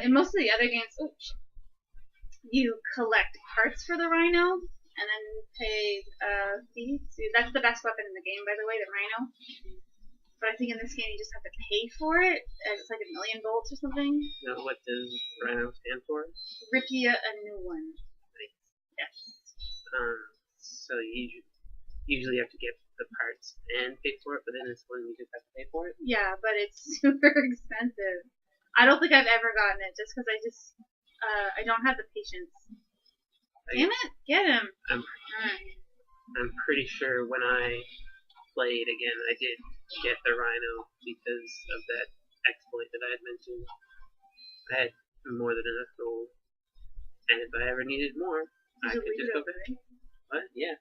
in most of the other games, you collect parts for the rhino and then pay fees. That's the best weapon in the game, by the way, the rhino. But I think in this game you just have to pay for it, and it's like 1,000,000 bolts or something. Now, what does rhino stand for? Rip you a new one. Nice. Yes. So you usually have to get the parts and pay for it, but in this one you just have to pay for it? Yeah, but it's super expensive. I don't think I've ever gotten it, just because I don't have the patience. Damn it! Get him! I'm pretty sure when I played again, I did get the rhino because of that exploit that I had mentioned. I had more than enough gold, and if I ever needed more, I could just go back. What? Yeah.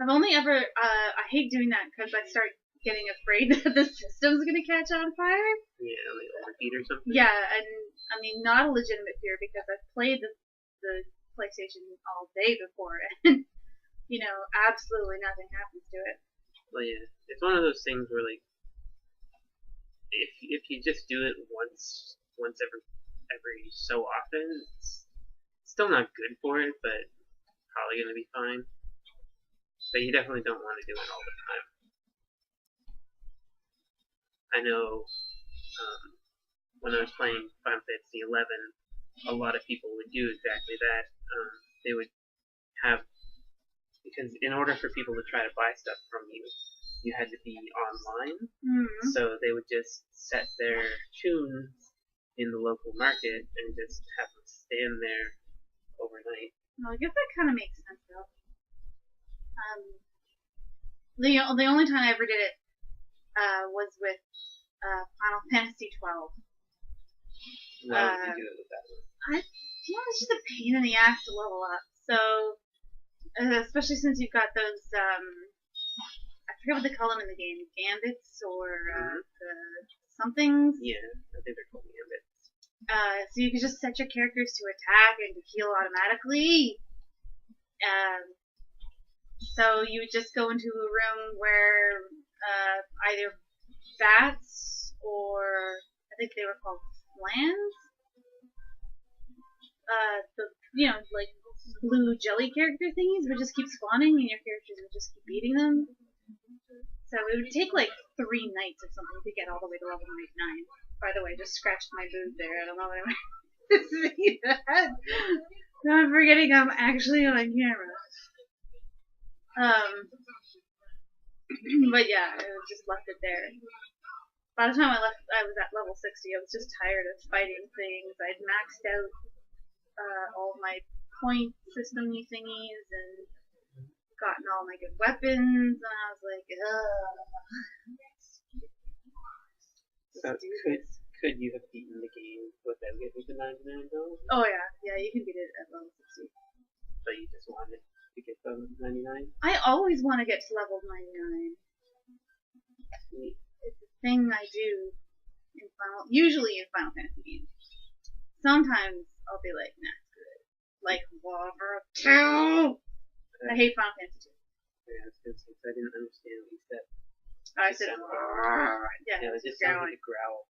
I've only ever, I hate doing that because I start getting afraid that the system's gonna catch on fire. Yeah, like overheat or something. Yeah, and I mean, not a legitimate fear because I've played the PlayStation all day before, and absolutely nothing happens to it. Well, yeah, it's one of those things where like, if you just do it once every so often, it's still not good for it, but probably gonna be fine. But you definitely don't want to do it all the time. I know when I was playing Final Fantasy XI, a lot of people would do exactly that. They would have, because in order for people to try to buy stuff from you, you had to be online. Mm-hmm. So they would just set their tunes in the local market and just have them stand there overnight. Well, I guess that kind of makes sense though. The only time I ever did it was with Final Fantasy XII. Why would you do it with that one? It's just a pain in the ass to level up. So, especially since you've got those, I forget what they call them in the game, gambits or somethings. Yeah, I think they're called gambits. So you can just set your characters to attack and to heal automatically. So you would just go into a room where either bats or I think they were called flans. Like blue jelly character thingies would just keep spawning and your characters would just keep beating them. So it would take like 3 nights or something to get all the way to level 99. By the way, just scratched my boob there. I don't know what I meant to see that. No, I'm forgetting I'm actually on camera. But yeah, I just left it there. By the time I left, I was at level 60. I was just tired of fighting things. I'd maxed out all my point system thingies and gotten all my good weapons, and I was like, ugh. So could you have beaten the game without getting to 99 though? Oh yeah, you can beat it at level 60. But you just wanted to get to 99? I always want to get to level 99. It's a thing I do usually in Final Fantasy games. Sometimes I'll be like, nah, screw it. Like level 2. I hate Final Fantasy 2. Yeah, I was gonna say, I didn't understand what you said. I said, yeah, it just sounded like a growl.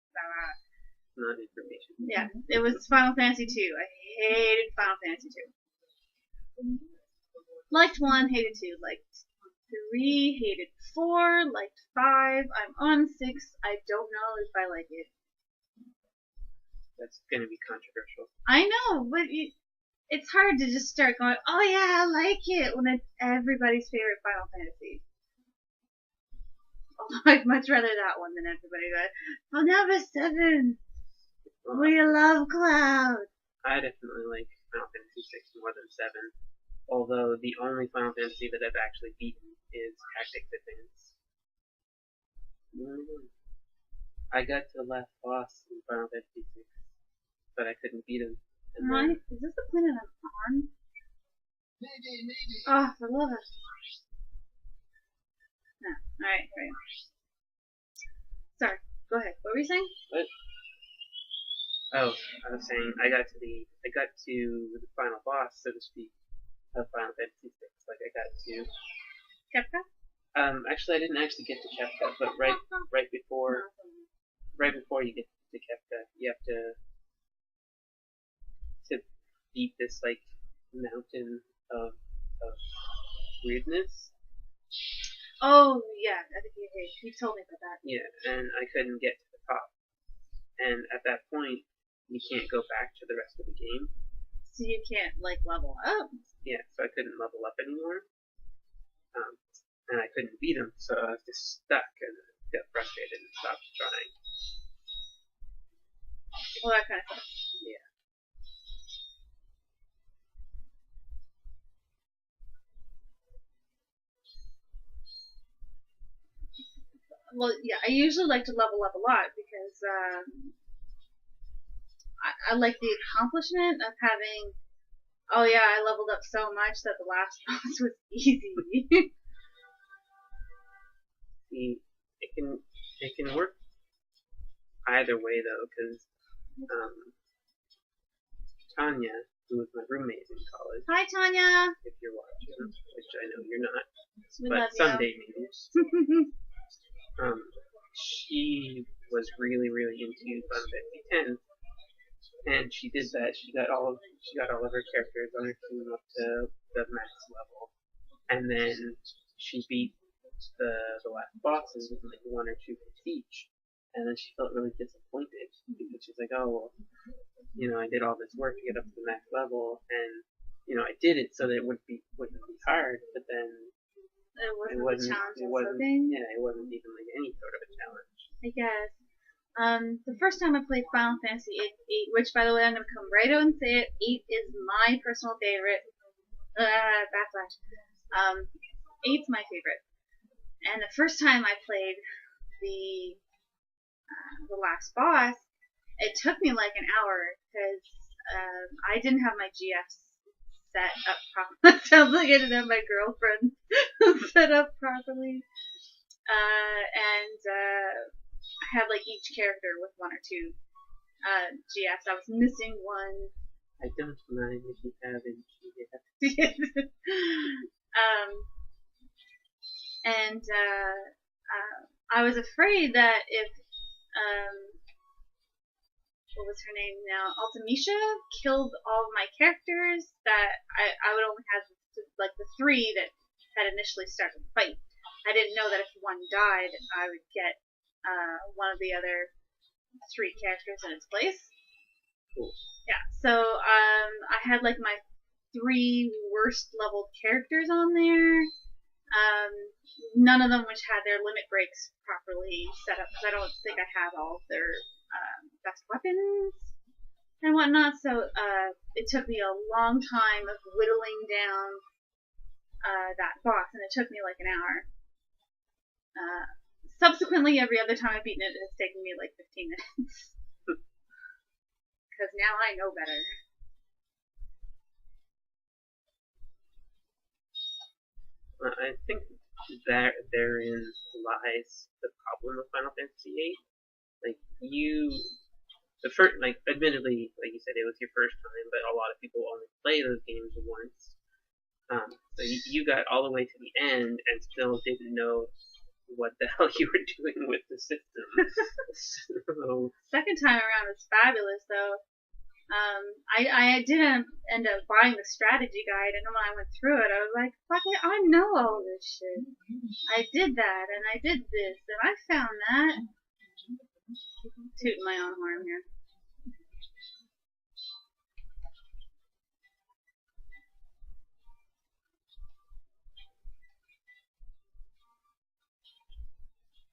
Not information. Yeah, it was Final Fantasy 2. I hated Final Fantasy 2. Liked 1, hated 2. Liked 3, hated 4, liked 5. I'm on 6. I don't know if I like it. That's gonna be controversial. I know, but it's hard to just start going, oh yeah, I like it, when it's everybody's favorite Final Fantasy. Although I'd much rather that one than everybody else. Oh, number 7! We love Cloud! I definitely like Final Fantasy 6 more than 7. Although the only Final Fantasy that I've actually beaten is Tactics Advance. I got to the last boss in Final Fantasy 6, but I couldn't beat him. Right? Is this the planet I'm on? Oh, for love of... No. Alright, great. Sorry, go ahead. What were you saying? What? Oh, I was saying I got to the final boss, so to speak, of Final Fantasy 6. Like I got to Kefka? Actually, I didn't actually get to Kefka, but right before you get to Kefka, you have to beat this like mountain of weirdness. Oh yeah, I think you told me about that. Yeah, and I couldn't get to the top. And at that point, you can't go back to the rest of the game. So you can't like level up. Yeah, so I couldn't level up anymore. And I couldn't beat him, so I was just stuck and got frustrated and stopped trying. Well, that kind of sucks. Yeah. Well, yeah, I usually like to level up a lot because I like the accomplishment of having. Oh yeah, I leveled up so much that the last boss was easy. See, it can work either way though, because Tanya, who was my roommate in college. Hi, Tanya. If you're watching, which I know you're not, We but love someday you. maybe. She was really into Final Fantasy X, and she did that. She got all of her characters on her team up to the max level, and then she beat the last bosses with like 1 or 2 hits each, and then she felt really disappointed because she's like, oh, well, I did all this work to get up to the max level, and I did it so that it wouldn't be hard, but then it wasn't the challenge I was hoping. Yeah, it wasn't even like any sort of a challenge. I guess. The first time I played Final Fantasy 8, which by the way I'm gonna come right out and say it, 8 is my personal favorite. Backlash. 8's my favorite. And the first time I played the last boss, it took me like an hour because I didn't have my GFs set up properly. Sounds like I didn't have my girlfriend set up properly. And I had like each character with 1 or 2 GFs. I was missing one. I don't mind if you have a GF. And I was afraid that if what was her name now? Ultimisha killed all of my characters, that I would only have like the 3 that had initially started the fight. I didn't know that if one died, I would get one of the other 3 characters in its place. Cool. Yeah, so I had like my 3 worst leveled characters on there. None of them which had their limit breaks properly set up, because I don't think I had all of their best weapons and whatnot, so it took me a long time of whittling down that boss, and it took me like an hour. Subsequently, every other time I've beaten it, it has taken me like 15 minutes. Because now I know better. I think that therein lies the problem with Final Fantasy VIII. Like admittedly, like you said, it was your first time, but a lot of people only play those games once. So you got all the way to the end and still didn't know what the hell you were doing with the system. So, second time around was fabulous, though. I didn't end up buying the strategy guide, and when I went through it, I was like, fuck it, I know all this shit. I did that, and I did this, and I found that. Tooting my own horn here.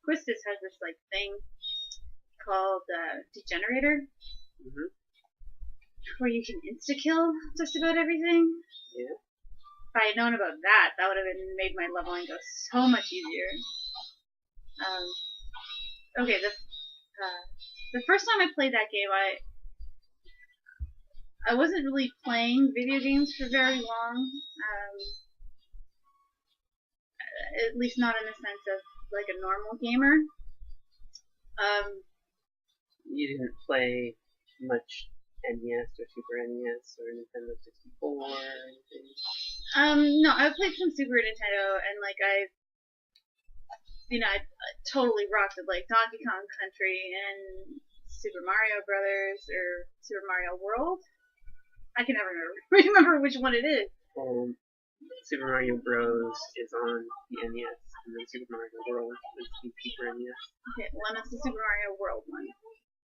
Quistis has this like thing called Degenerator, where you can insta-kill just about everything. Yeah. If I had known about that, that would have made my leveling go so much easier. Okay, the first time I played that game, I wasn't really playing video games for very long. At least not in the sense of like a normal gamer. You didn't play much NES or Super NES or Nintendo 64 or anything? No, I played some Super Nintendo, and like I totally rocked it, like Donkey Kong Country and Super Mario Brothers or Super Mario World. I can never remember which one it is. Super Mario Bros. Is on the NES, and then Super Mario World is the Super NES. Okay, well, that's the Super Mario World one.